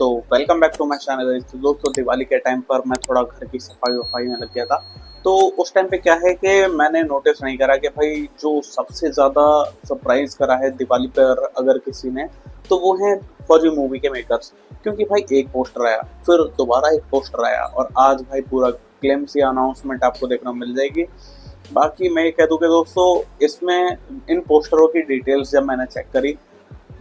तो welcome back to my channel. तो दोस्तों, दिवाली के टाइम पर मैं थोड़ा घर की सफाई वफाई में लग गया था। तो उस टाइम पे क्या है कि मैंने नोटिस नहीं करा कि भाई जो सबसे ज़्यादा सरप्राइज करा है दिवाली पर अगर किसी ने, तो वो है फौजी मूवी के मेकर्स। क्योंकि भाई एक पोस्टर आया, फिर दोबारा एक पोस्टर आया, और आज भाई पूरा क्लेम्स या अनाउंसमेंट आपको देखना मिल जाएगी। बाकी मैं ये कह दूँ कि दोस्तों, इसमें इन पोस्टरों की डिटेल्स जब मैंने चेक करी,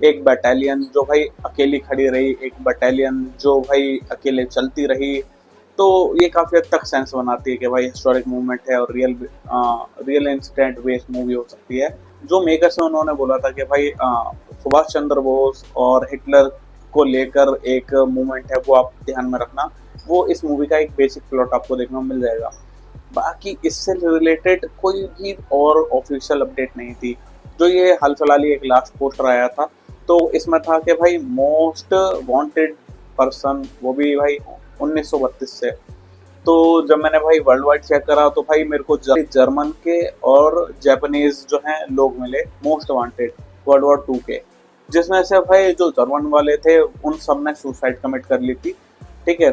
एक बटालियन जो भाई अकेली खड़ी रही, एक बटालियन जो भाई अकेले चलती रही, तो ये काफ़ी हद तक सेंस बनाती है कि भाई हिस्टोरिक मूवमेंट है और रियल इंसिडेंट बेस्ड मूवी हो सकती है। जो मेकर्स हैं उन्होंने बोला था कि भाई सुभाष चंद्र बोस और हिटलर को लेकर एक मूवमेंट है, वो आप ध्यान में रखना। वो इस मूवी का एक बेसिक प्लॉट आपको देखने को मिल जाएगा। बाकी इससे रिलेटेड कोई भी और ऑफिशियल अपडेट नहीं थी। जो ये हाल फिलहाल ही एक लास्ट पोस्टर आया था, तो इसमें था कि भाई मोस्ट वांटेड पर्सन, वो भी भाई 1932 से। तो जब मैंने भाई वर्ल्ड वाइड चेक करा, तो भाई मेरे को जर्मन के और जापानीज जो हैं लोग मिले मोस्ट वांटेड वर्ल्ड वॉर 2 के। जिसमें से भाई जो जर्मन वाले थे उन सब ने सुसाइड कमिट कर ली थी। ठीक है,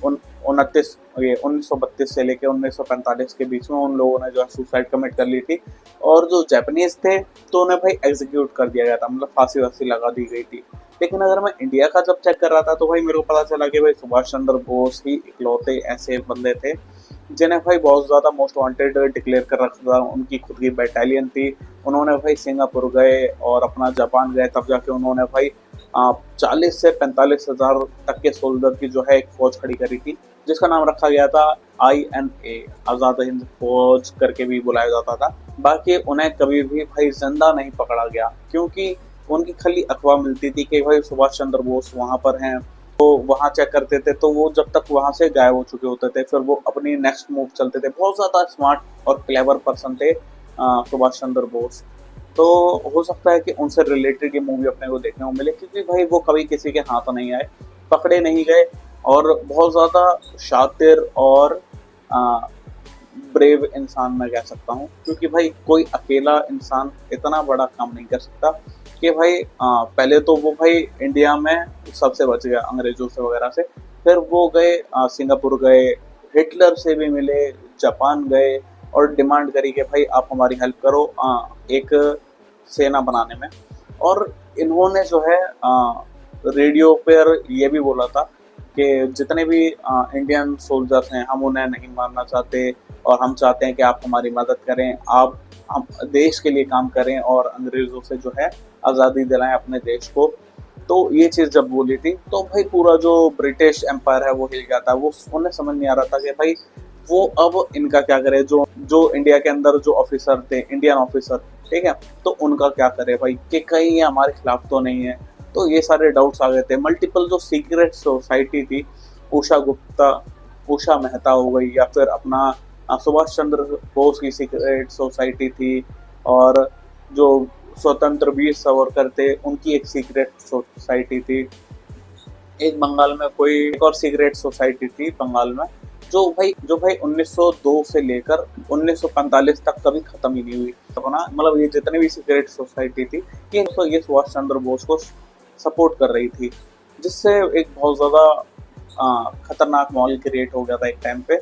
उन 1932 से लेकर 1945 के बीच में उन लोगों ने जो है सुसाइड कमिट कर ली थी। और जो जापानीज थे तो उन्हें भाई एग्जीक्यूट कर दिया गया था, मतलब फांसी वासी लगा दी गई थी। लेकिन अगर मैं इंडिया का जब चेक कर रहा था, तो भाई मेरे को पता चला कि भाई सुभाष चंद्र बोस ही इकलौते ऐसे बंदे थे जिन्हें भाई बहुत ज़्यादा मोस्ट वांटेड डिक्लेयर कर रखा था। उनकी खुद की बटालियन थी। उन्होंने भाई सिंगापुर गए और अपना जापान गए, तब जाके उन्होंने भाई 40 से 45 हज़ार तक के सोल्जर की जो है एक फौज खड़ी करी थी, जिसका नाम रखा गया था INA, आज़ाद हिंद फौज करके भी बुलाया जाता था। बाकी उन्हें कभी भी भाई जिंदा नहीं पकड़ा गया, क्योंकि उनकी खाली अफवाह मिलती थी कि भाई सुभाष चंद्र बोस वहाँ पर हैं। तो वहाँ चेक करते थे, तो वो जब तक वहाँ से गायब हो चुके होते थे, फिर वो अपनी नेक्स्ट मूव चलते थे। बहुत ज़्यादा स्मार्ट और क्लेवर पर्सन थे सुभाष चंद्र बोस। तो हो सकता है कि उनसे रिलेटेड ये मूवी अपने को देखने को मिले, क्योंकि भाई वो कभी किसी के हाथ नहीं आए, पकड़े नहीं गए, और बहुत ज़्यादा शातिर और ब्रेव इंसान मैं कह सकता हूँ। क्योंकि भाई कोई अकेला इंसान इतना बड़ा काम नहीं कर सकता कि भाई पहले तो वो भाई इंडिया में सबसे बच गया अंग्रेजों से वगैरह से, फिर वो गए सिंगापुर गए, हिटलर से भी मिले, जापान गए, और डिमांड करी कि भाई आप हमारी हेल्प करो एक सेना बनाने में। और इन्होंने जो है रेडियो पर ये भी बोला था कि जितने भी इंडियन सोल्जर्स हैं, हम उन्हें नहीं मारना चाहते, और हम चाहते हैं कि आप हमारी मदद करें, आप हम देश के लिए काम करें और अंग्रेज़ों से जो है आज़ादी दिलाएं अपने देश को। तो ये चीज़ जब बोली थी, तो भाई पूरा जो ब्रिटिश एम्पायर है वो हिल गया था। वो उन्हें समझ नहीं आ रहा था कि भाई वो अब इनका क्या करे। जो जो इंडिया के अंदर जो ऑफिसर थे, इंडियन ऑफिसर, ठीक है, तो उनका क्या करे भाई, कि कहीं ये हमारे खिलाफ तो नहीं है। तो ये सारे डाउट्स आ गए थे। मल्टीपल जो सीक्रेट सोसाइटी थी, उषा गुप्ता, उषा मेहता हो गई, या फिर अपना सुभाष चंद्र बोस की सीक्रेट सोसाइटी थी, और जो स्वतंत्र वीर सावरकर थे उनकी एक सीक्रेट सोसाइटी थी। एक बंगाल में कोई एक और सीक्रेट सोसाइटी थी बंगाल में, जो भाई 1902 से लेकर 1945 तक कभी खत्म ही नहीं हुई अपना। मतलब ये जितनी भी सीक्रेट सोसाइटी थी, ये सुभाष चंद्र बोस को सपोर्ट कर रही थी, जिससे एक बहुत ज़्यादा खतरनाक माहौल क्रिएट हो गया था एक टाइम पे।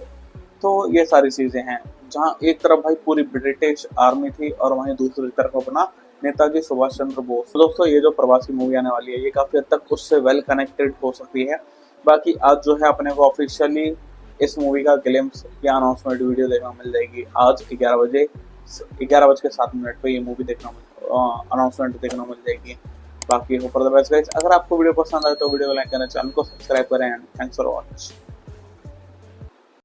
तो ये सारी चीज़ें हैं, जहाँ एक तरफ भाई पूरी ब्रिटिश आर्मी थी और वहीं दूसरी तरफ अपना नेताजी सुभाष चंद्र बोस। दोस्तों, ये जो प्रवासी मूवी आने वाली है, ये काफ़ी हद तक उससे वेल कनेक्टेड हो सकती है। बाकी आज जो है अपने को ऑफिशियली इस मूवी का ग्लिम्स या अनाउंसमेंट वीडियो देखना मिल जाएगी। आज 11:07 पे ये मूवी अनाउंसमेंट देखना मिल जाएगी। बाकी हो फॉर द बेस्ट गाइस। अगर आपको वीडियो पसंद आए तो वीडियो को लाइक करें, चैनल को सब्सक्राइब करें, एंड थैंक्स फॉर वॉचिंग।